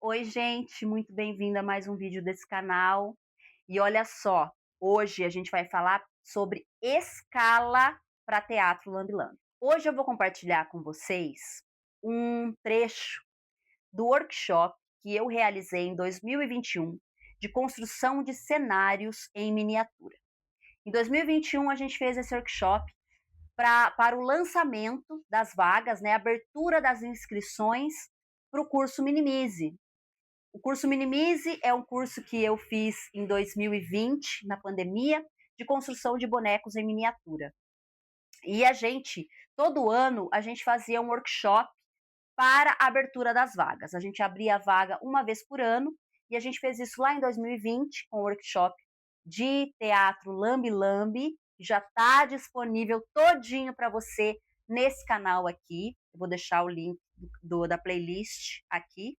Oi, gente, muito bem-vinda a mais um vídeo desse canal. E olha só, hoje a gente vai falar sobre escala para teatro Lambi-Lambi. Hoje eu vou compartilhar com vocês um trecho do workshop que eu realizei em 2021 de construção de cenários em miniatura. Em 2021 a gente fez esse workshop para o lançamento das vagas, né, abertura das inscrições para o curso Minimize. O curso Minimize é um curso que eu fiz em 2020, na pandemia, de construção de bonecos em miniatura. E todo ano, a gente fazia um workshop para a abertura das vagas. A gente abria a vaga uma vez por ano, e a gente fez isso lá em 2020, com o workshop de teatro Lambi Lambi, que já está disponível todinho para você nesse canal aqui. Eu vou deixar o link da playlist aqui.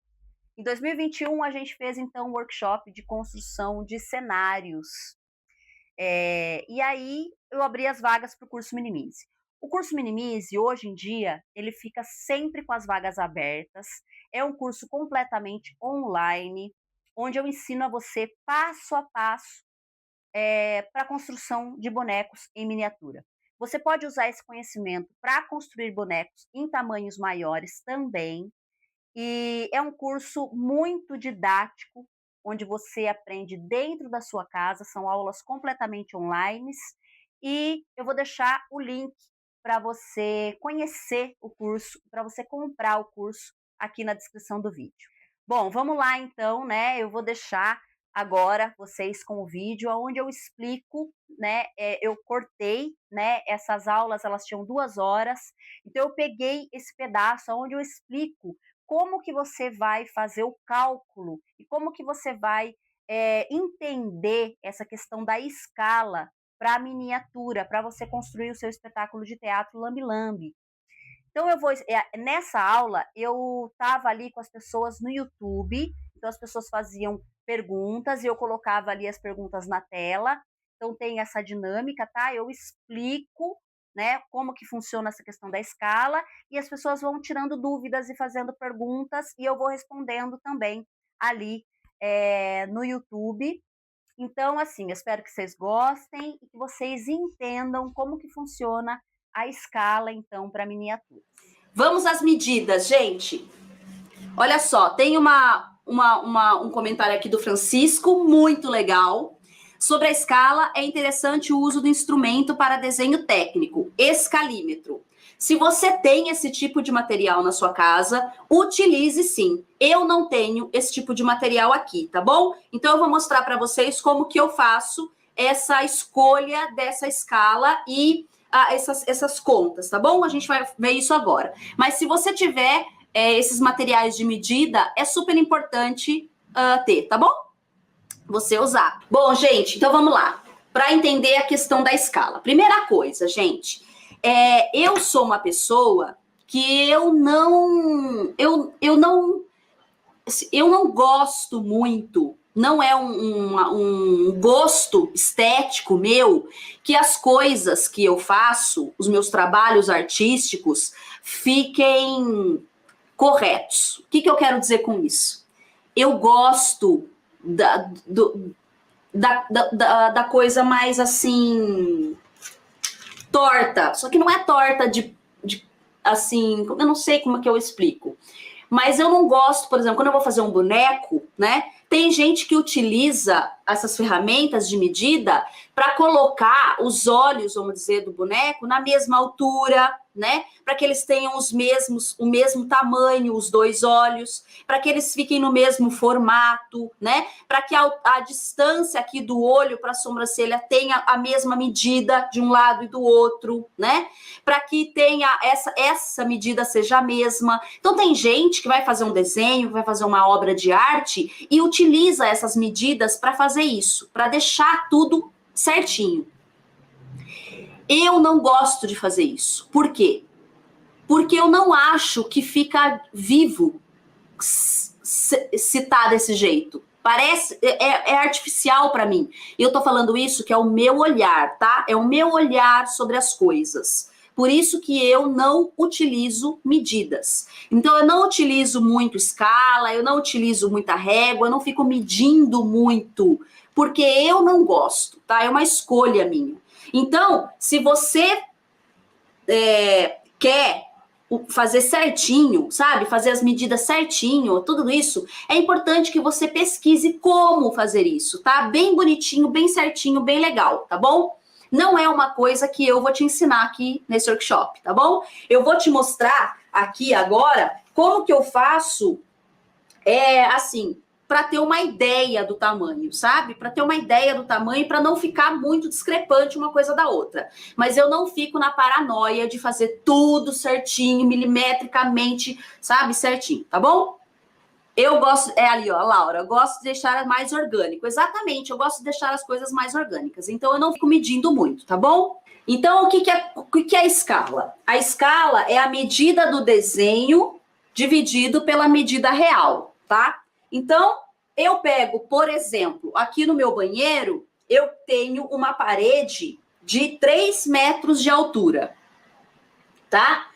Em 2021, a gente fez, então, um workshop de construção de cenários. E aí, eu abri as vagas para o curso Minimize. O curso Minimize, hoje em dia, ele fica sempre com as vagas abertas. É um curso completamente online, onde eu ensino a você, passo a passo, para a construção de bonecos em miniatura. Você pode usar esse conhecimento para construir bonecos em tamanhos maiores também. E é um curso muito didático, onde você aprende dentro da sua casa, são aulas completamente online, e eu vou deixar o link para você conhecer o curso, para você comprar o curso aqui na descrição do vídeo. Bom, vamos lá então, né? Eu vou deixar agora vocês com o vídeo onde eu explico, né? Eu cortei, né? Essas aulas, elas tinham 2 horas, então eu peguei esse pedaço onde eu explico como que você vai fazer o cálculo e como que você vai entender essa questão da escala para a miniatura, para você construir o seu espetáculo de teatro Lambi-Lambi. Então nessa aula eu estava ali com as pessoas no YouTube, então as pessoas faziam perguntas e eu colocava ali as perguntas na tela. Então tem essa dinâmica, tá? Eu explico, né, como que funciona essa questão da escala, e as pessoas vão tirando dúvidas e fazendo perguntas, e eu vou respondendo também ali no YouTube. Então, assim, eu espero que vocês gostem e que vocês entendam como que funciona a escala, então, para miniatura. Vamos às medidas, gente. Olha só, tem um comentário aqui do Francisco, muito legal. Sobre a escala, é interessante o uso do instrumento para desenho técnico, escalímetro. Se você tem esse tipo de material na sua casa, utilize sim. Eu não tenho esse tipo de material aqui, tá bom? Então eu vou mostrar para vocês como que eu faço essa escolha dessa escala e essas contas, tá bom? A gente vai ver isso agora. Mas se você tiver esses materiais de medida, é super importante ter, tá bom? Você usar. Bom, gente, então vamos lá. Para entender a questão da escala. Primeira coisa, gente, eu sou uma pessoa que eu não gosto muito, não é um gosto estético meu, que as coisas que eu faço, os meus trabalhos artísticos, fiquem corretos. O que eu quero dizer com isso? Eu gosto da coisa mais assim torta, só que não é torta de assim, eu não sei como é que eu explico, mas eu não gosto, por exemplo, quando eu vou fazer um boneco, né, tem gente que utiliza essas ferramentas de medida para colocar os olhos, vamos dizer, do boneco na mesma altura, né? Para que eles tenham o mesmo tamanho, os dois olhos, para que eles fiquem no mesmo formato, né? Para que a distância aqui do olho para a sobrancelha tenha a mesma medida de um lado e do outro, né? Para que tenha essa medida seja a mesma. Então tem gente que vai fazer um desenho, vai fazer uma obra de arte e utiliza essas medidas para fazer isso, para deixar tudo certinho. Eu não gosto de fazer isso. Por quê? Porque eu não acho que fica vivo se tá desse jeito. Parece, é artificial para mim. E eu tô falando isso que é o meu olhar, tá? É o meu olhar sobre as coisas. Por isso que eu não utilizo medidas. Então, eu não utilizo muito escala, eu não utilizo muita régua, eu não fico medindo muito, porque eu não gosto, tá? É uma escolha minha. Então, se você quer fazer certinho, sabe? Fazer as medidas certinho, tudo isso, é importante que você pesquise como fazer isso, tá? Bem bonitinho, bem certinho, bem legal, tá bom? Não é uma coisa que eu vou te ensinar aqui nesse workshop, tá bom? Eu vou te mostrar aqui agora como que eu faço, assim, para ter uma ideia do tamanho, sabe? Para ter uma ideia do tamanho, para não ficar muito discrepante uma coisa da outra. Mas eu não fico na paranoia de fazer tudo certinho, milimetricamente, sabe? Certinho, tá bom? Eu gosto, ali, ó, Laura, eu gosto de deixar mais orgânico. Exatamente, eu gosto de deixar as coisas mais orgânicas. Então, eu não fico medindo muito, tá bom? Então, o que é a escala? A escala é a medida do desenho dividido pela medida real, tá? Então, eu pego, por exemplo, aqui no meu banheiro, eu tenho uma parede de 3 metros de altura, tá?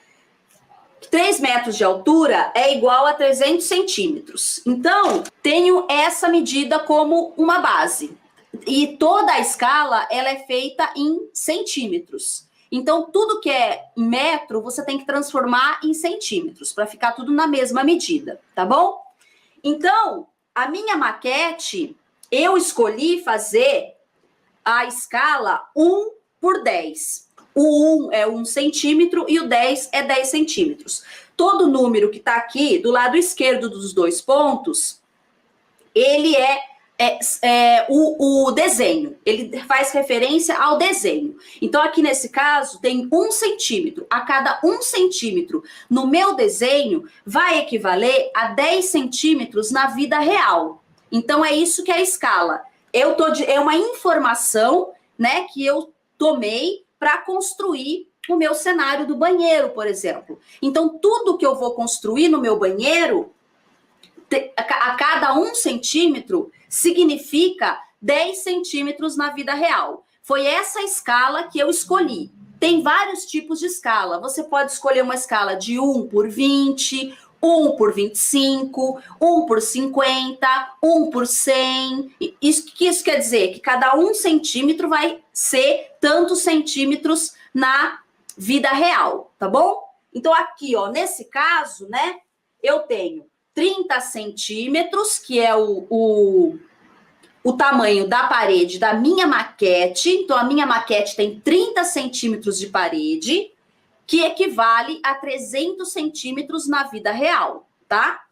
3 metros de altura é igual a 300 centímetros. Então, tenho essa medida como uma base. E toda a escala, ela é feita em centímetros. Então, tudo que é metro, você tem que transformar em centímetros, para ficar tudo na mesma medida, tá bom? Então, a minha maquete, eu escolhi fazer a escala 1 por 10. O 1 é 1 centímetro e o 10 é 10 centímetros. Todo número que está aqui do lado esquerdo dos dois pontos, ele o desenho. Ele faz referência ao desenho. Então, aqui nesse caso, tem 1 centímetro. A cada 1 centímetro no meu desenho vai equivaler a 10 centímetros na vida real. Então, é isso que é a escala. É uma informação, né, que eu tomei para construir o meu cenário do banheiro, por exemplo. Então, tudo que eu vou construir no meu banheiro, a cada 1 centímetro, significa 10 centímetros na vida real. Foi essa escala que eu escolhi. Tem vários tipos de escala. Você pode escolher uma escala de 1 por 20, 1 por 25, 1 por 50, 1 por 100. Isso quer dizer? Que cada 1 centímetro vai ser tantos centímetros na vida real, tá bom? Então, aqui, ó, nesse caso, né, eu tenho 30 centímetros, que é o tamanho da parede da minha maquete. Então, a minha maquete tem 30 centímetros de parede, que equivale a 300 centímetros na vida real, tá?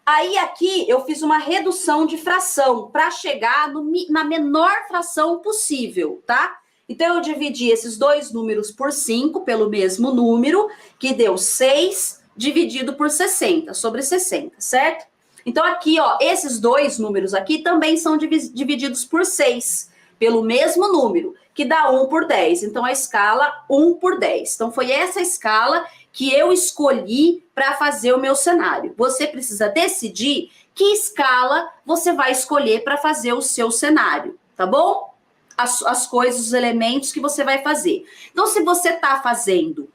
Aí, aqui, eu fiz uma redução de fração para chegar na menor fração possível, tá? Então, eu dividi esses dois números por 5, pelo mesmo número, que deu 6 dividido por 60, sobre 60, certo? Então, aqui, ó, esses dois números aqui também são divididos por 6, pelo mesmo número, que dá 1 por 10. Então, a escala 1 por 10. Então, foi essa escala que eu escolhi para fazer o meu cenário. Você precisa decidir que escala você vai escolher para fazer o seu cenário, tá bom? As coisas, os elementos que você vai fazer. Então, se você está fazendo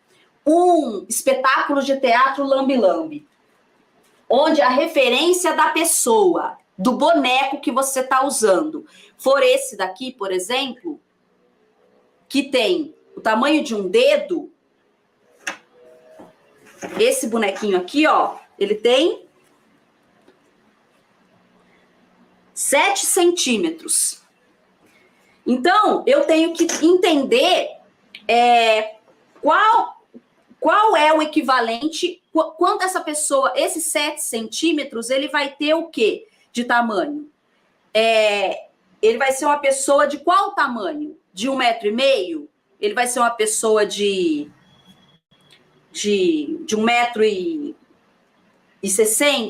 um espetáculo de teatro lambe-lambe, onde a referência da pessoa, do boneco que você está usando, for esse daqui, por exemplo, que tem o tamanho de um dedo, esse bonequinho aqui, ó, ele tem 7 centímetros. Então, eu tenho que entender qual é o equivalente, quanto essa pessoa, esses 7 centímetros, ele vai ter o quê de tamanho? Ele vai ser uma pessoa de qual tamanho? De 1,5 metro? Ele vai ser uma pessoa de 1,60 m,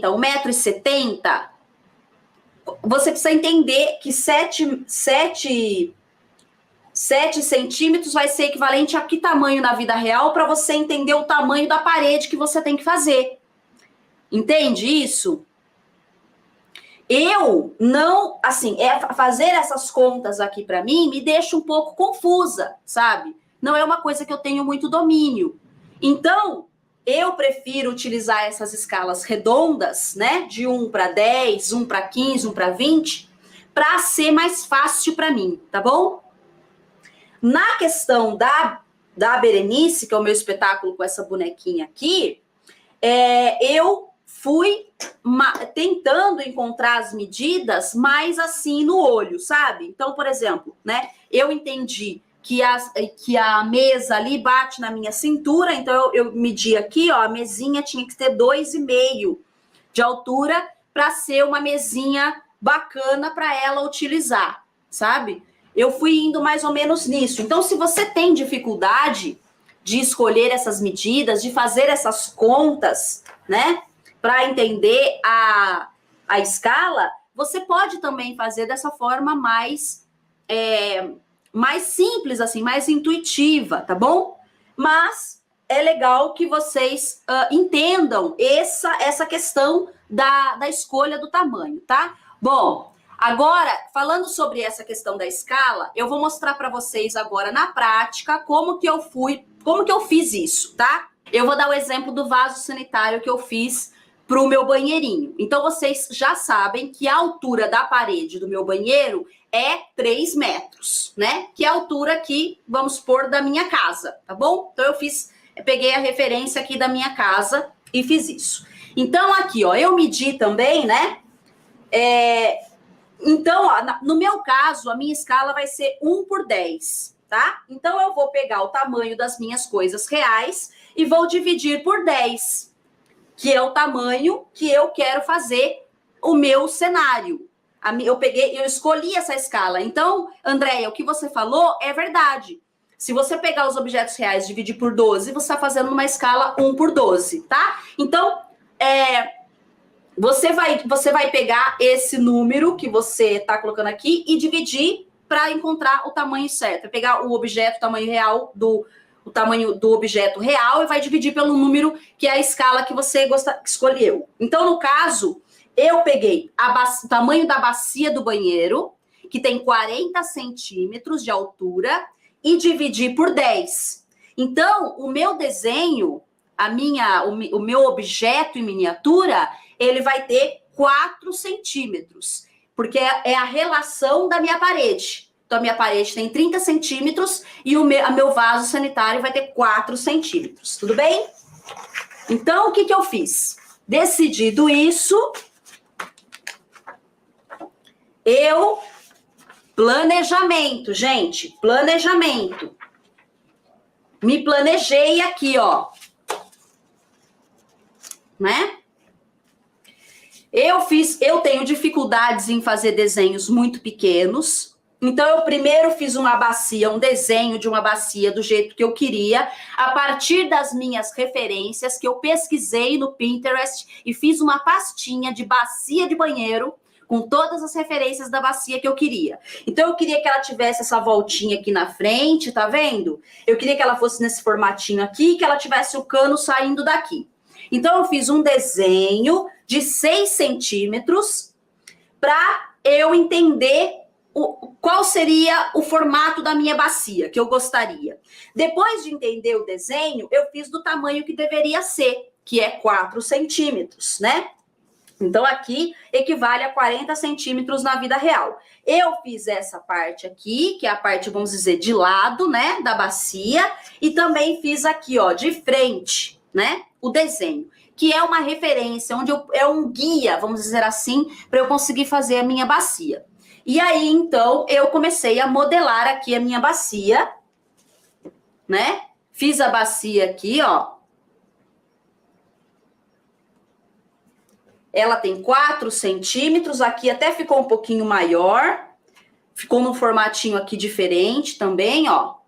1,70 m? Você precisa entender que 7 centímetros vai ser equivalente a que tamanho na vida real, para você entender o tamanho da parede que você tem que fazer. Entende isso? Eu não, assim, fazer essas contas aqui para mim me deixa um pouco confusa, sabe? não é uma coisa que eu tenho muito domínio. Então, eu prefiro utilizar essas escalas redondas, né? De 1 para 10, 1 para 15, 1 para 20, para ser mais fácil para mim, tá bom? Na questão da Berenice, que é o meu espetáculo com essa bonequinha aqui, eu fui tentando encontrar as medidas mais assim no olho, sabe? Então, por exemplo, né? Eu entendi que a mesa ali bate na minha cintura, então eu medi aqui, ó, a mesinha tinha que ter 2,5 de altura para ser uma mesinha bacana para ela utilizar, sabe? Eu fui indo mais ou menos nisso. Então, se você tem dificuldade de escolher essas medidas, de fazer essas contas, né, para entender a escala, você pode também fazer dessa forma mais simples, assim, mais intuitiva, tá bom? Mas é legal que vocês entendam essa questão da escolha do tamanho, tá? Bom, agora, falando sobre essa questão da escala, eu vou mostrar para vocês agora na prática como que eu fiz isso, tá? Eu vou dar o exemplo do vaso sanitário que eu fiz para o meu banheirinho. Então, vocês já sabem que a altura da parede do meu banheiro é 3 metros, né? Que é a altura aqui, vamos supor, da minha casa, tá bom? Então, eu peguei a referência aqui da minha casa e fiz isso. Então, aqui, ó, eu medi também, né? Então, ó, no meu caso, a minha escala vai ser 1 por 10, tá? Então, eu vou pegar o tamanho das minhas coisas reais e vou dividir por 10, que é o tamanho que eu quero fazer o meu cenário. Eu escolhi essa escala. Então, Andréia, o que você falou é verdade. Se você pegar os objetos reais e dividir por 12, você está fazendo uma escala 1 por 12, tá? Então, você vai pegar esse número que você está colocando aqui e dividir para encontrar o tamanho certo. Vai pegar o objeto, o tamanho real o tamanho do objeto real e vai dividir pelo número que é a escala que você escolheu. Então, no caso, eu peguei o tamanho da bacia do banheiro, que tem 40 centímetros de altura, e dividi por 10. Então, o meu desenho, o meu objeto em miniatura, ele vai ter 4 centímetros, porque é a relação da minha parede. Então, a minha parede tem 30 centímetros e o meu vaso sanitário vai ter 4 centímetros. Tudo bem? Então, o que eu fiz? Decidido isso, planejamento, gente, planejamento. Me planejei aqui, ó. Né? Eu tenho dificuldades em fazer desenhos muito pequenos. Então, eu primeiro fiz um desenho de uma bacia do jeito que eu queria, a partir das minhas referências, que eu pesquisei no Pinterest e fiz uma pastinha de bacia de banheiro, com todas as referências da bacia que eu queria. Então, eu queria que ela tivesse essa voltinha aqui na frente, tá vendo? Eu queria que ela fosse nesse formatinho aqui, que ela tivesse o cano saindo daqui. Então, eu fiz um desenho de 6 centímetros para eu entender qual seria o formato da minha bacia que eu gostaria. Depois de entender o desenho, eu fiz do tamanho que deveria ser, que é 4 centímetros, né? Então, aqui equivale a 40 centímetros na vida real. Eu fiz essa parte aqui, que é a parte, vamos dizer, de lado, né, da bacia, e também fiz aqui, ó, de frente, né, o desenho, que é uma referência, é um guia, vamos dizer assim, para eu conseguir fazer a minha bacia. E aí, então, eu comecei a modelar aqui a minha bacia, né? Fiz a bacia aqui, ó. Ela tem 4 centímetros, aqui até ficou um pouquinho maior. Ficou num formatinho aqui diferente também, ó.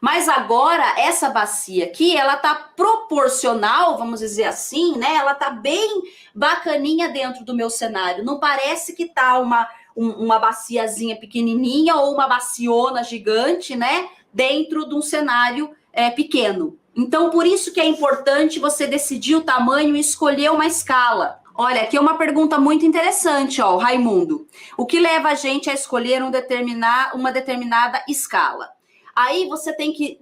Mas agora, essa bacia aqui, ela tá proporcional, vamos dizer assim, né? Ela tá bem bacaninha dentro do meu cenário. Não parece que tá uma baciazinha pequenininha ou uma baciona gigante, né? Dentro de um cenário pequeno. Então, por isso que é importante você decidir o tamanho e escolher uma escala. Olha, aqui é uma pergunta muito interessante, ó, Raimundo. O que leva a gente a escolher uma determinada escala? Aí você tem que...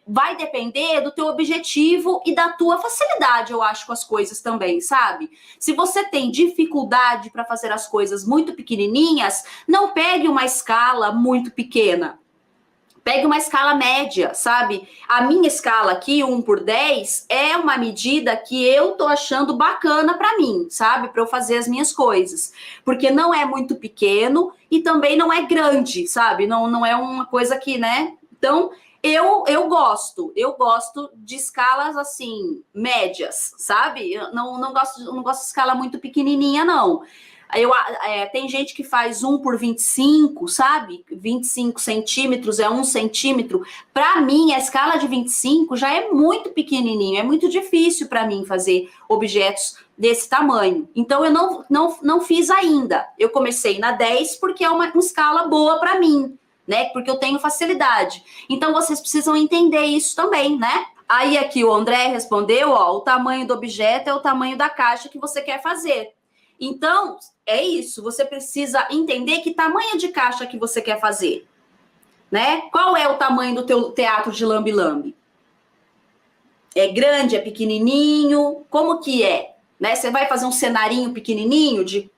vai depender do teu objetivo e da tua facilidade, eu acho, com as coisas também, sabe? Se você tem dificuldade para fazer as coisas muito pequenininhas, não pegue uma escala muito pequena. Pegue uma escala média, sabe? A minha escala aqui, 1/10, é uma medida que eu tô achando bacana para mim, sabe? Para eu fazer as minhas coisas. Porque não é muito pequeno e também não é grande, sabe? Não é uma coisa que, né? Então, eu gosto de escalas, assim, médias, sabe? Eu não gosto de escala muito pequenininha, não. Tem gente que faz 1/25, sabe? 25 centímetros é 1 centímetro. Para mim, a escala de 25 já é muito pequenininho, é muito difícil para mim fazer objetos desse tamanho. Então, eu não fiz ainda. Eu comecei na 10 porque é uma escala boa para mim, né? Porque eu tenho facilidade. Então, vocês precisam entender isso também, né? Aí aqui o André respondeu, ó, o tamanho do objeto é o tamanho da caixa que você quer fazer. Então, é isso, você precisa entender que tamanho de caixa que você quer fazer, né? Qual é o tamanho do teu teatro de lambe-lambe? É grande, é pequenininho? Como que é? Né? Você vai fazer um cenarinho pequenininho de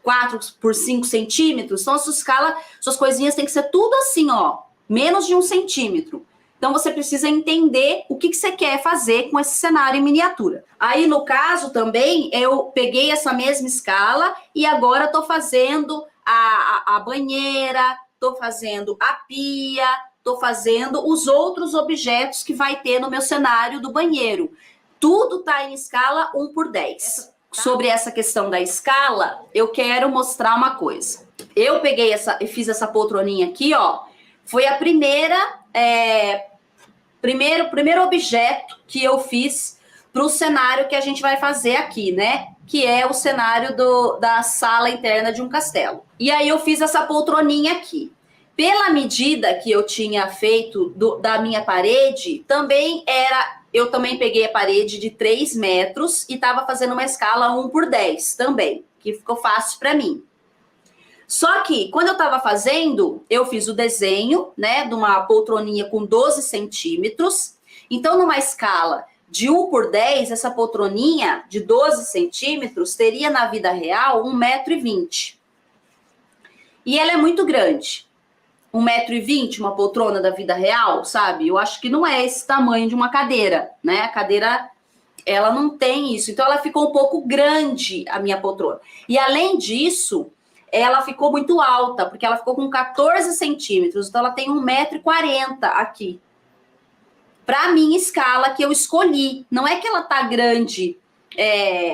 4 por 5 centímetros? Então, a sua escala, suas coisinhas tem que ser tudo assim, ó, menos de 1 centímetro. Então, você precisa entender o que você quer fazer com esse cenário em miniatura. Aí, no caso, também, eu peguei essa mesma escala e agora estou fazendo a banheira, estou fazendo a pia, estou fazendo os outros objetos que vai ter no meu cenário do banheiro. Tudo está em escala 1/10. Sobre essa questão da escala, eu quero mostrar uma coisa. Eu peguei e fiz essa poltroninha aqui, ó. Foi a primeiro objeto que eu fiz para o cenário que a gente vai fazer aqui, né? Que é o cenário da sala interna de um castelo. E aí eu fiz essa poltroninha aqui. Pela medida que eu tinha feito da minha parede, eu também peguei a parede de 3 metros e estava fazendo uma escala 1/10 também, que ficou fácil para mim. Só que, quando eu estava fazendo, eu fiz o desenho, né, de uma poltroninha com 12 centímetros. Então, numa escala de 1/10, essa poltroninha de 12 centímetros teria, na vida real, 1,20 m. E ela é muito grande. 1,20 m, uma poltrona da vida real, sabe? Eu acho que não é esse tamanho de uma cadeira, né? A cadeira, ela não tem isso. Então, ela ficou um pouco grande, a minha poltrona. E, além disso, ela ficou muito alta, porque ela ficou com 14 centímetros. Então, ela tem 1,40 m aqui. Para a minha escala que eu escolhi. Não é que ela tá grande,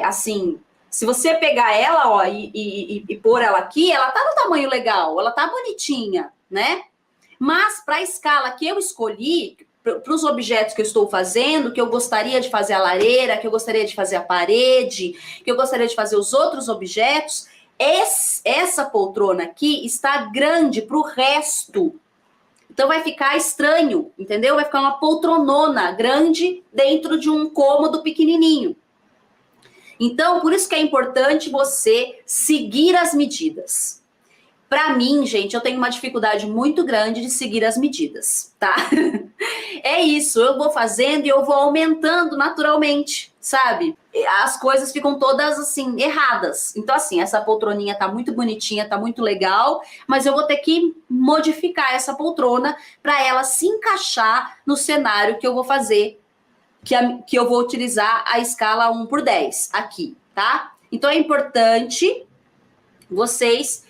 assim... Se você pegar ela, ó, e pôr ela aqui, ela tá no tamanho legal, ela tá bonitinha, né? Mas para a escala que eu escolhi, para os objetos que eu estou fazendo, que eu gostaria de fazer a lareira, que eu gostaria de fazer a parede, que eu gostaria de fazer os outros objetos, essa poltrona aqui está grande para o resto. Então vai ficar estranho, entendeu? Vai ficar uma poltronona grande dentro de um cômodo pequenininho. Então, por isso que é importante você seguir as medidas. Para mim, gente, eu tenho uma dificuldade muito grande de seguir as medidas, tá? É isso, eu vou fazendo e eu vou aumentando naturalmente, sabe? As coisas ficam todas, assim, erradas. Então, assim, essa poltroninha tá muito bonitinha, tá muito legal, mas eu vou ter que modificar essa poltrona para ela se encaixar no cenário que eu vou fazer, que eu vou utilizar a escala 1/10 aqui, tá? Então, é importante vocês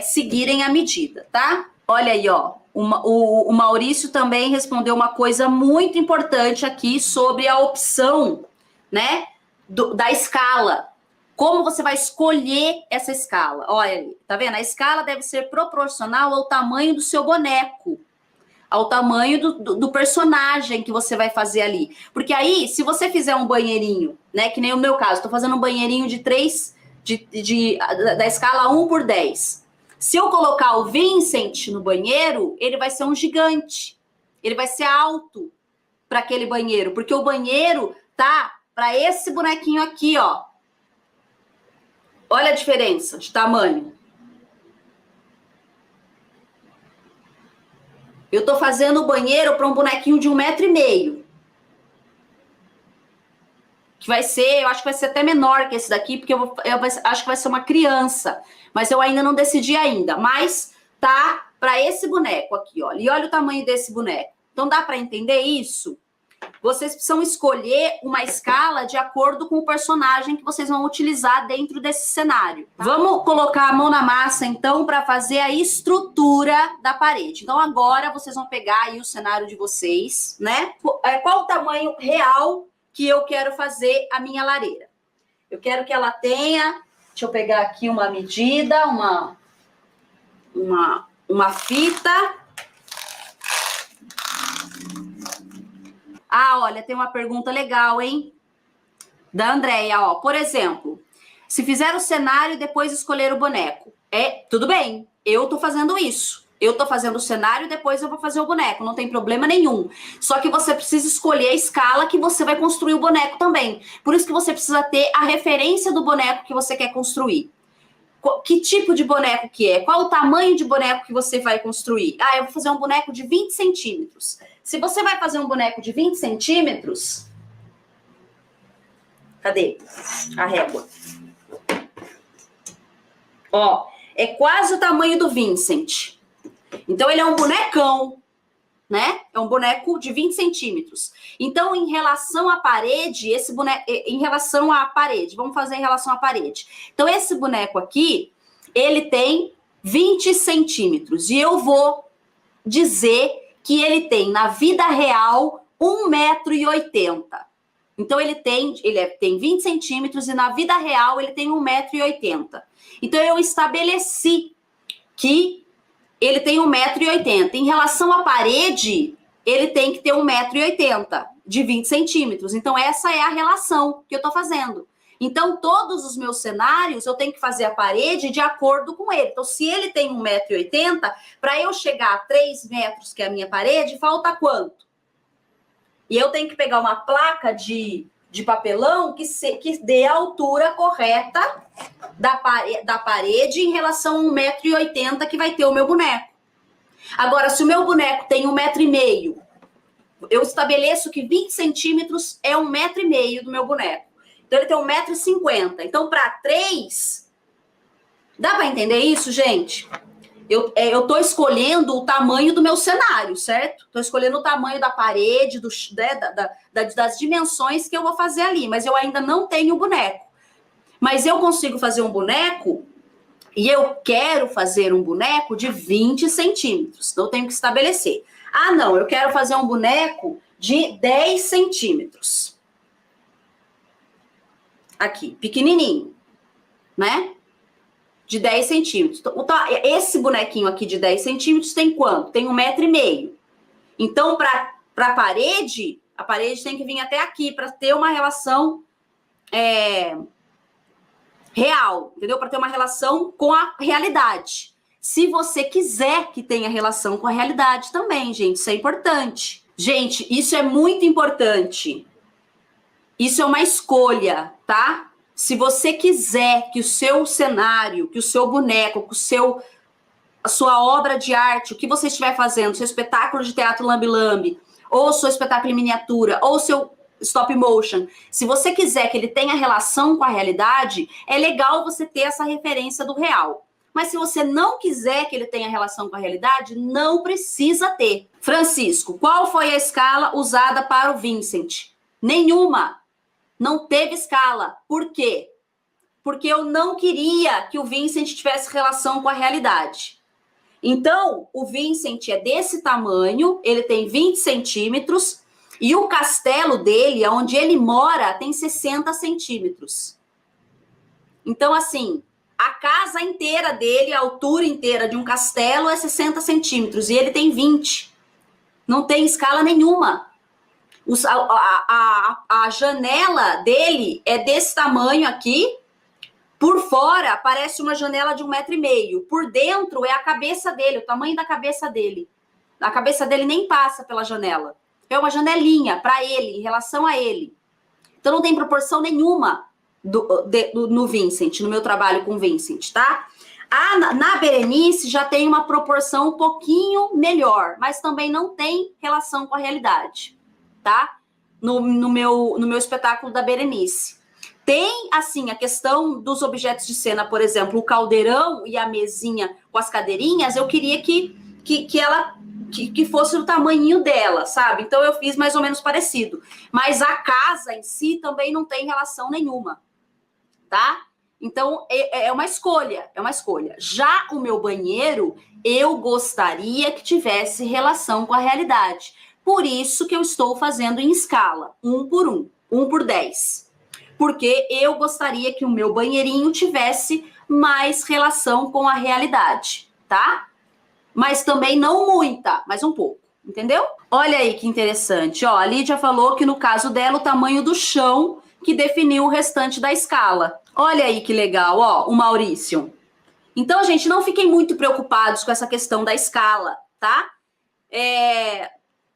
seguirem a medida, tá? Olha aí, ó, o Maurício também respondeu uma coisa muito importante aqui sobre a opção, né, da escala. Como você vai escolher essa escala? Olha ali, tá vendo? A escala deve ser proporcional ao tamanho do seu boneco, ao tamanho do personagem que você vai fazer ali. Porque aí, se você fizer um banheirinho, né, que nem o meu caso, tô fazendo um banheirinho de 3, da escala 1/10. Se eu colocar o Vincent no banheiro, ele vai ser um gigante. Ele vai ser alto para aquele banheiro, porque o banheiro tá para esse bonequinho aqui, ó. Olha a diferença de tamanho. Eu tô fazendo o banheiro para um bonequinho de 1,5 m. Que vai ser, eu acho que vai ser até menor que esse daqui, porque eu acho que vai ser uma criança. Mas eu ainda não decidi ainda. Mas tá para esse boneco aqui, ó. E olha o tamanho desse boneco. Então dá para entender isso? Vocês precisam escolher uma escala de acordo com o personagem que vocês vão utilizar dentro desse cenário. Tá? Vamos colocar a mão na massa, então, para fazer a estrutura da parede. Então, agora vocês vão pegar aí o cenário de vocês, né? Qual o tamanho real que eu quero fazer a minha lareira? Eu quero que ela tenha... Deixa eu pegar aqui uma medida, uma fita... Ah, olha, tem uma pergunta legal, hein? Da Andréia, ó. Por exemplo, se fizer o cenário e depois escolher o boneco. Tudo bem, eu tô fazendo isso. Eu tô fazendo o cenário e depois eu vou fazer o boneco. Não tem problema nenhum. Só que você precisa escolher a escala que você vai construir o boneco também. Por isso que você precisa ter a referência do boneco que você quer construir. Que tipo de boneco que é? Qual o tamanho de boneco que você vai construir? Ah, eu vou fazer um boneco de 20 centímetros. Se você vai fazer um boneco de 20 centímetros... Cadê a régua? Ó, é quase o tamanho do Vincent. Então, ele é um bonecão, né? É um boneco de 20 centímetros. Então, em relação à parede, esse boneco... Em relação à parede, vamos fazer em relação à parede. Então, esse boneco aqui, ele tem 20 centímetros. E eu vou dizer que ele tem, na vida real, 1,80 m. Então, ele tem 20 centímetros e na vida real ele tem 1,80 m. Então, eu estabeleci que ele tem 1,80 m. Em relação à parede, ele tem que ter 1,80 m, de 20 centímetros. Então, essa é a relação que eu tô fazendo. Então, todos os meus cenários, eu tenho que fazer a parede de acordo com ele. Então, se ele tem 1,80 m, para eu chegar a 3 metros, que é a minha parede, falta quanto? E eu tenho que pegar uma placa de papelão que dê a altura correta da parede em relação a 1,80 m que vai ter o meu boneco. Agora, se o meu boneco tem 1,5 m, eu estabeleço que 20 centímetros é 1,5 m do meu boneco. Então, ele tem 1,50 m. Então, para 3... Dá para entender isso, gente? Eu tô escolhendo o tamanho do meu cenário, certo? Tô escolhendo o tamanho da parede, das dimensões que eu vou fazer ali. Mas eu ainda não tenho boneco. Mas eu consigo fazer um boneco... E eu quero fazer um boneco de 20 centímetros. Então, eu tenho que estabelecer. Ah, não, eu quero fazer um boneco de 10 centímetros. Aqui, pequenininho, né? De 10 centímetros. Então, esse bonequinho aqui de 10 centímetros tem quanto? Tem 1,5 m. Então, para a parede tem que vir até aqui para ter uma relação real, entendeu? Para ter uma relação com a realidade. Se você quiser que tenha relação com a realidade também, gente, isso é importante. Gente, isso é muito importante. Isso é uma escolha, tá? Se você quiser que o seu cenário, que o seu boneco, que a sua obra de arte, o que você estiver fazendo, seu espetáculo de teatro lambe-lambe, ou seu espetáculo em miniatura, ou seu stop motion, se você quiser que ele tenha relação com a realidade, é legal você ter essa referência do real. Mas se você não quiser que ele tenha relação com a realidade, não precisa ter. Francisco, qual foi a escala usada para o Vincent? Nenhuma. Não teve escala. Por quê? Porque eu não queria que o Vincent tivesse relação com a realidade. Então, o Vincent é desse tamanho, ele tem 20 centímetros, e o castelo dele, onde ele mora, tem 60 centímetros. Então, assim, a casa inteira dele, a altura inteira de um castelo é 60 centímetros, e ele tem 20. Não tem escala nenhuma. A janela dele é desse tamanho aqui. Por fora, parece uma janela de 1,5 m. Por dentro é a cabeça dele, o tamanho da cabeça dele. A cabeça dele nem passa pela janela. É uma janelinha para ele, em relação a ele. Então não tem proporção nenhuma no Vincent, no meu trabalho com o Vincent, tá? Na Berenice já tem uma proporção um pouquinho melhor, mas também não tem relação com a realidade, tá? No meu espetáculo da Berenice. Tem, assim, a questão dos objetos de cena, por exemplo, o caldeirão e a mesinha com as cadeirinhas, eu queria que fosse o tamanhinho dela, sabe? Então eu fiz mais ou menos parecido. Mas a casa em si também não tem relação nenhuma, tá? Então é uma escolha, é uma escolha. Já o meu banheiro, eu gostaria que tivesse relação com a realidade. Por isso que eu estou fazendo em escala, 1 por 1, 1 por 10. Porque eu gostaria que o meu banheirinho tivesse mais relação com a realidade, tá? Mas também não muita, mas um pouco, entendeu? Olha aí que interessante, ó, a Lídia falou que no caso dela o tamanho do chão que definiu o restante da escala. Olha aí que legal, ó, o Maurício. Então, gente, não fiquem muito preocupados com essa questão da escala, tá?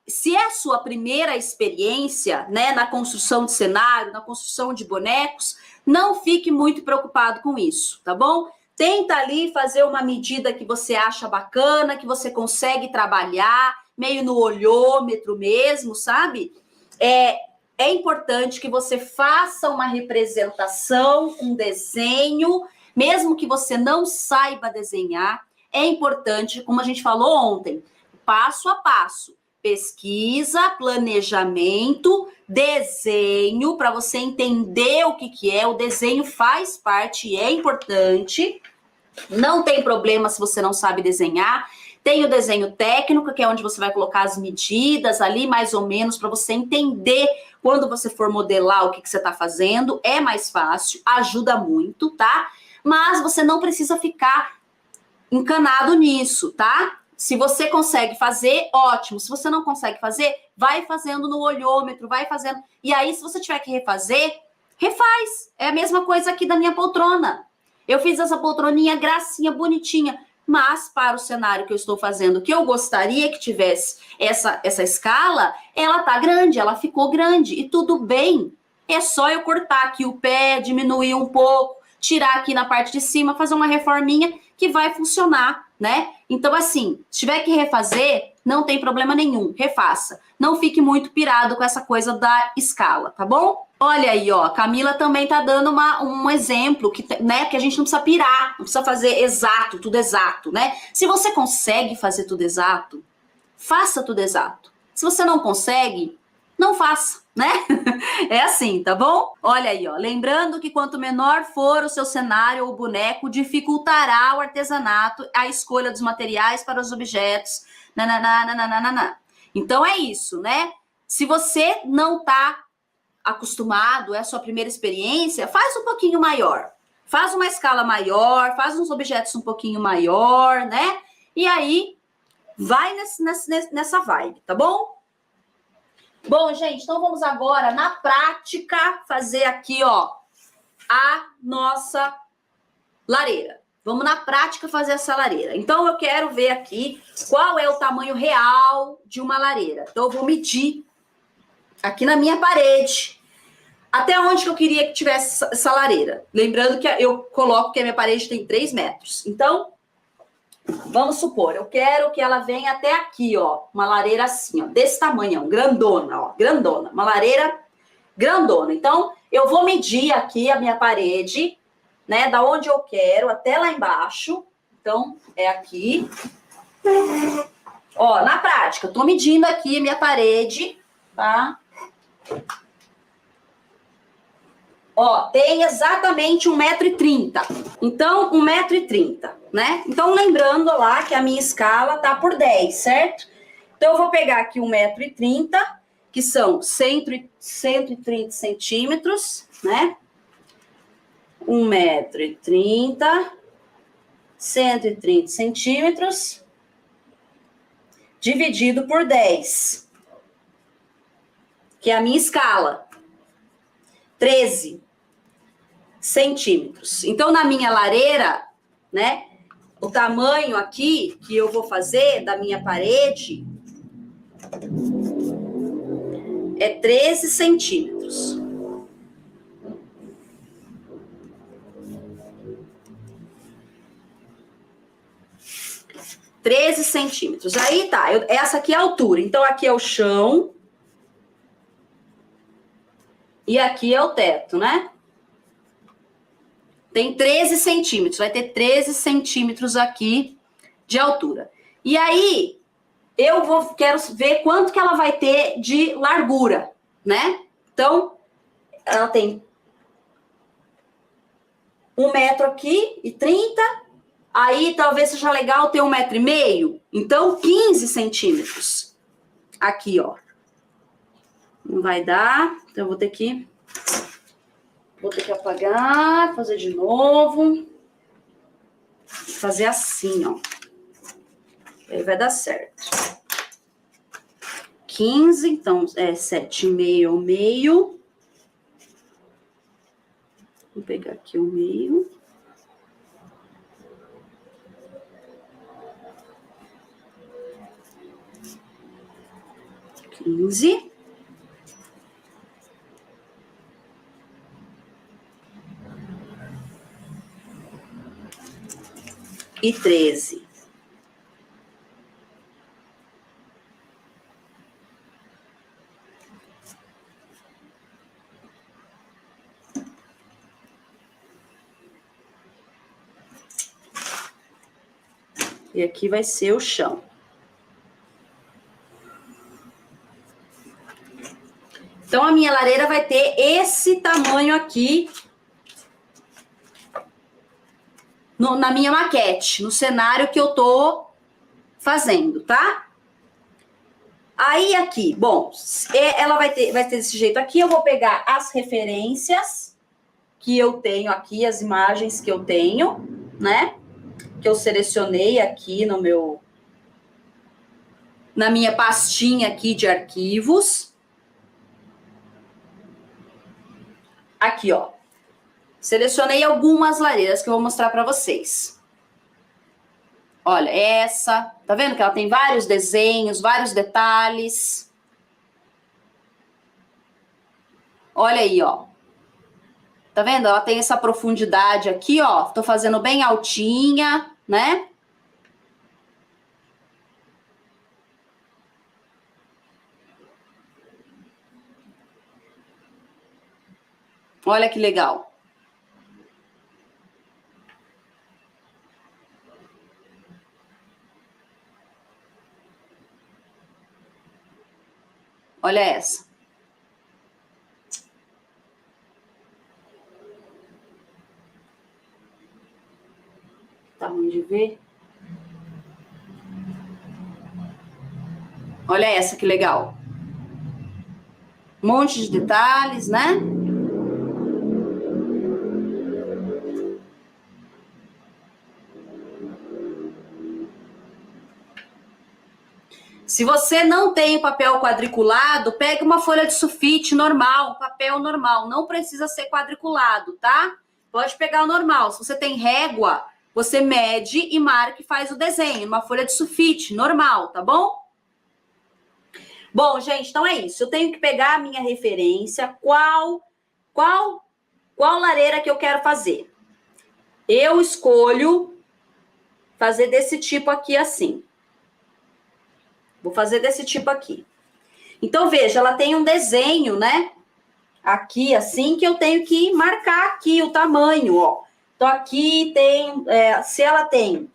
Se é a sua primeira experiência, né, na construção de cenário, na construção de bonecos, não fique muito preocupado com isso, tá bom? Tenta ali fazer uma medida que você acha bacana, que você consegue trabalhar, meio no olhômetro mesmo, sabe? É importante que você faça uma representação, um desenho, mesmo que você não saiba desenhar, é importante, como a gente falou ontem, passo a passo. Pesquisa, planejamento, desenho, para você entender o que é. O desenho faz parte e é importante. Não tem problema se você não sabe desenhar. Tem o desenho técnico, que é onde você vai colocar as medidas ali, mais ou menos, para você entender quando você for modelar o que você está fazendo. É mais fácil, ajuda muito, tá? Mas você não precisa ficar encanado nisso, tá? Se você consegue fazer, ótimo. Se você não consegue fazer, vai fazendo no olhômetro, vai fazendo. E aí, se você tiver que refazer, refaz. É a mesma coisa aqui da minha poltrona. Eu fiz essa poltroninha gracinha, bonitinha. Mas para o cenário que eu estou fazendo, que eu gostaria que tivesse essa escala, ela tá grande, ela ficou grande. E tudo bem. É só eu cortar aqui o pé, diminuir um pouco, tirar aqui na parte de cima, fazer uma reforminha que vai funcionar, né? Então, assim, se tiver que refazer, não tem problema nenhum, refaça. Não fique muito pirado com essa coisa da escala, tá bom? Olha aí, ó, Camila também tá dando um exemplo que, né, que a gente não precisa pirar, não precisa fazer exato, tudo exato, né? Se você consegue fazer tudo exato, faça tudo exato. Se você não consegue, não faça, né? É assim, tá bom? Olha aí, ó. Lembrando que quanto menor for o seu cenário ou boneco, dificultará o artesanato, a escolha dos materiais para os objetos. Nananana. Então é isso, né? Se você não tá acostumado, é a sua primeira experiência, faz um pouquinho maior. Faz uma escala maior, faz uns objetos um pouquinho maior, né? E aí, vai nessa vibe, tá bom? Bom, gente, então vamos agora, na prática, fazer aqui, ó, a nossa lareira. Vamos, na prática, fazer essa lareira. Então, eu quero ver aqui qual é o tamanho real de uma lareira. Então, eu vou medir aqui na minha parede até onde que eu queria que tivesse essa lareira. Lembrando que eu coloco que a minha parede tem 3 metros. Então, vamos supor, eu quero que ela venha até aqui, ó, uma lareira assim, ó, desse tamanho, ó, grandona, ó, grandona, uma lareira grandona. Então, eu vou medir aqui a minha parede, né, da onde eu quero até lá embaixo. Então, é aqui. Ó, na prática, eu tô medindo aqui a minha parede, tá? Ó, tem exatamente 1,30 m. Então, 1,30 m, né? Então, lembrando lá que a minha escala tá por 10, certo? Então, eu vou pegar aqui 1,30 m, que são 130 centímetros, né? 1,30 m, 130 centímetros, dividido por 10, que é a minha escala. 13 centímetros. Então, na minha lareira, né, o tamanho aqui que eu vou fazer da minha parede é 13 centímetros. 13 centímetros. Aí tá, essa aqui é a altura. Então, aqui é o chão. E aqui é o teto, né? Tem 13 centímetros. Vai ter 13 centímetros aqui de altura. E aí, quero ver quanto que ela vai ter de largura, né? Então, ela tem 1 metro aqui e 30. Aí, talvez seja legal ter 1,5 metro. Então, 15 centímetros. Aqui, ó. Não vai dar. Então, eu vou ter que apagar, fazer de novo. Fazer assim, ó. Aí vai dar certo. 15, então, 7,5 ao meio. Vou pegar aqui o meio. 15. E 13. E aqui vai ser o chão. Então, a minha lareira vai ter esse tamanho aqui na minha maquete, no cenário que eu tô fazendo, tá? Aí, aqui, bom, ela vai ter desse jeito aqui. Eu vou pegar as referências que eu tenho aqui, as imagens que eu tenho, né? Que eu selecionei aqui na minha pastinha aqui de arquivos. Aqui, ó. Selecionei algumas lareiras que eu vou mostrar para vocês. Olha, essa. Tá vendo que ela tem vários desenhos, vários detalhes? Olha aí, ó. Tá vendo? Ela tem essa profundidade aqui, ó. Tô fazendo bem altinha, né? Olha que legal. Olha essa. Tá ruim de ver? Olha essa que legal. Um monte de detalhes, né? Se você não tem papel quadriculado, pegue uma folha de sulfite normal, papel normal. Não precisa ser quadriculado, tá? Pode pegar o normal. Se você tem régua, você mede e marca e faz o desenho. Uma folha de sulfite normal, tá bom? Bom, gente, então é isso. Eu tenho que pegar a minha referência. Qual lareira que eu quero fazer? Eu escolho fazer desse tipo aqui, assim. Vou fazer desse tipo aqui. Então, veja, ela tem um desenho, né? Aqui, assim, que eu tenho que marcar aqui o tamanho, ó. Então, aqui tem... se ela tem...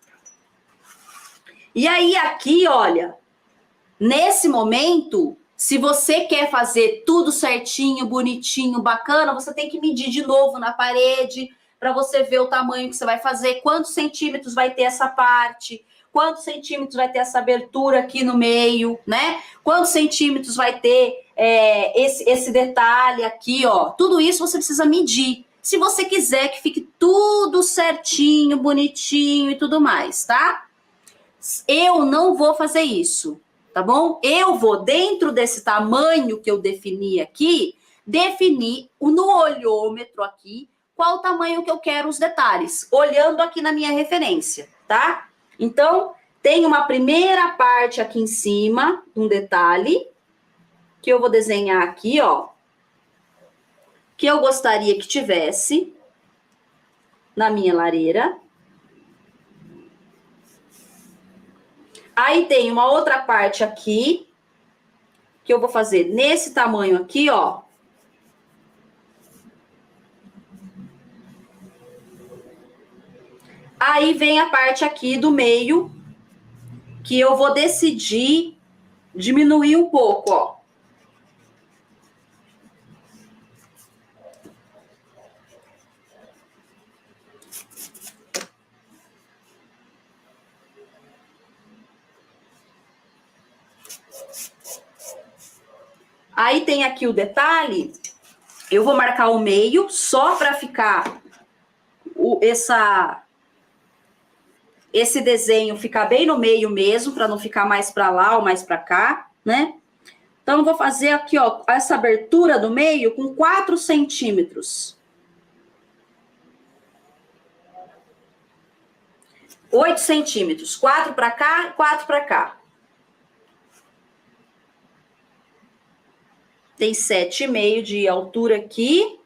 E aí, aqui, olha... Nesse momento, se você quer fazer tudo certinho, bonitinho, bacana, você tem que medir de novo na parede para você ver o tamanho que você vai fazer, quantos centímetros vai ter essa parte, quantos centímetros vai ter essa abertura aqui no meio, né? Quantos centímetros vai ter esse detalhe aqui, ó. Tudo isso você precisa medir. Se você quiser que fique tudo certinho, bonitinho e tudo mais, tá? Eu não vou fazer isso. Tá bom? Eu vou, dentro desse tamanho que eu defini aqui, definir no olhômetro aqui qual o tamanho que eu quero os detalhes, olhando aqui na minha referência, tá? Então, tem uma primeira parte aqui em cima, um detalhe, que eu vou desenhar aqui, ó, que eu gostaria que tivesse na minha lareira. Aí tem uma outra parte aqui, que eu vou fazer nesse tamanho aqui, ó. Aí vem a parte aqui do meio, que eu vou decidir diminuir um pouco, ó. Aí tem aqui o detalhe, eu vou marcar o meio só para ficar esse desenho ficar bem no meio mesmo, para não ficar mais para lá ou mais para cá, né? Então, eu vou fazer aqui, ó, essa abertura do meio com 4 centímetros. 8 centímetros. 4 para cá, 4 para cá. Tem 7,5 de altura aqui.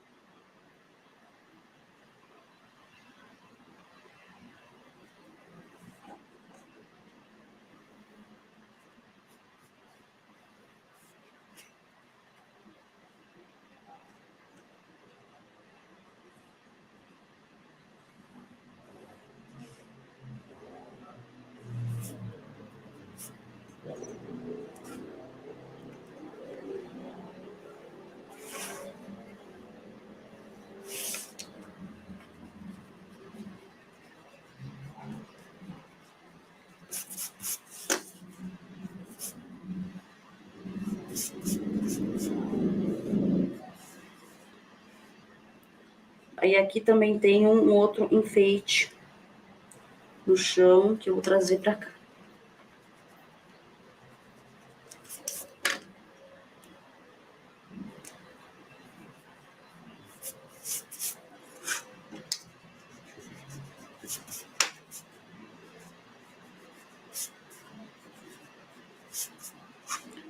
Aí aqui também tem um outro enfeite no chão que eu vou trazer para cá.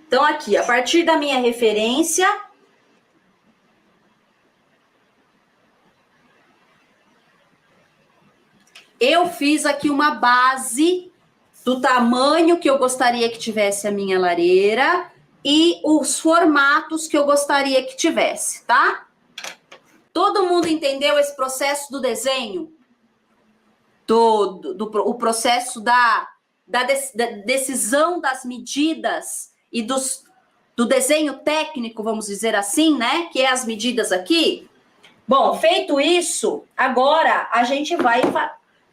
Então, aqui, a partir da minha referência, eu fiz aqui uma base do tamanho que eu gostaria que tivesse a minha lareira e os formatos que eu gostaria que tivesse, tá? Todo mundo entendeu esse processo do desenho? O processo da decisão das medidas e do desenho técnico, vamos dizer assim, né? Que é as medidas aqui. Bom, feito isso, agora a gente vai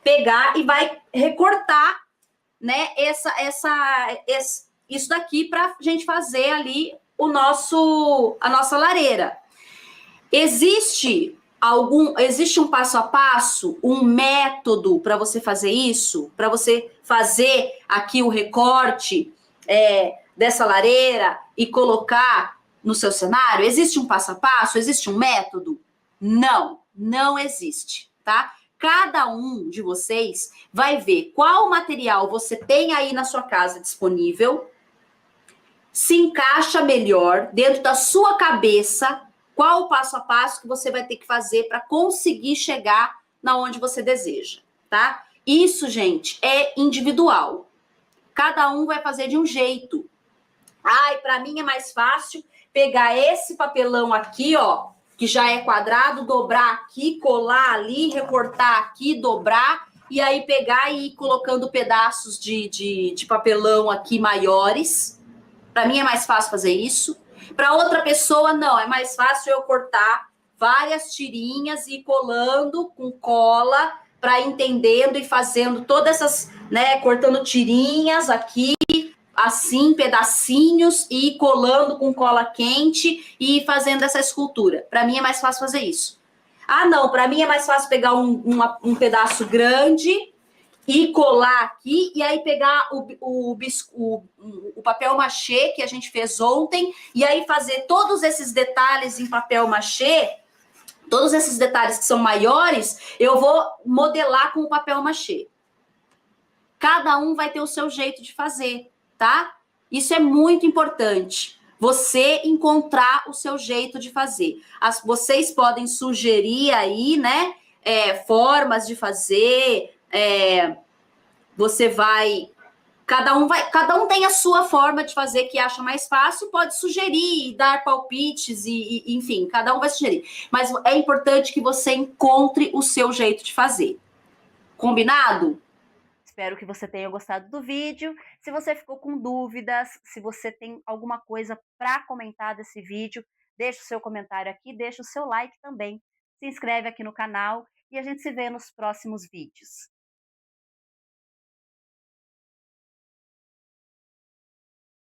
pegar e vai recortar, né? Isso daqui para a gente fazer ali a nossa lareira. Existe um passo a passo, um método para você fazer isso, para você fazer aqui o recorte dessa lareira e colocar no seu cenário? Existe um passo a passo? Existe um método? Não, não existe, tá? Cada um de vocês vai ver qual material você tem aí na sua casa disponível, se encaixa melhor dentro da sua cabeça, qual o passo a passo que você vai ter que fazer para conseguir chegar na onde você deseja, tá? Isso, gente, é individual. Cada um vai fazer de um jeito. Ai, para mim é mais fácil pegar esse papelão aqui, ó, que já é quadrado, dobrar aqui, colar ali, recortar aqui, dobrar, e aí pegar e ir colocando pedaços de papelão aqui maiores. Para mim é mais fácil fazer isso. Para outra pessoa, não, é mais fácil eu cortar várias tirinhas e ir colando com cola para entendendo e fazendo todas essas, né, cortando tirinhas aqui, assim, pedacinhos, e ir colando com cola quente e ir fazendo essa escultura. Para mim é mais fácil fazer isso. Ah, não, para mim é mais fácil pegar um pedaço grande e colar aqui, e aí pegar o papel machê que a gente fez ontem, e aí fazer todos esses detalhes em papel machê, todos esses detalhes que são maiores, eu vou modelar com o papel machê. Cada um vai ter o seu jeito de fazer, tá? Isso é muito importante. Você encontrar o seu jeito de fazer. Vocês podem sugerir aí, né, formas de fazer. Você vai Cada um tem a sua forma de fazer que acha mais fácil, pode sugerir, dar palpites enfim, cada um vai sugerir. Mas é importante que você encontre o seu jeito de fazer. Combinado? Espero que você tenha gostado do vídeo. Se você ficou com dúvidas, se você tem alguma coisa para comentar desse vídeo, deixa o seu comentário aqui, deixa o seu like também. Se inscreve aqui no canal e a gente se vê nos próximos vídeos.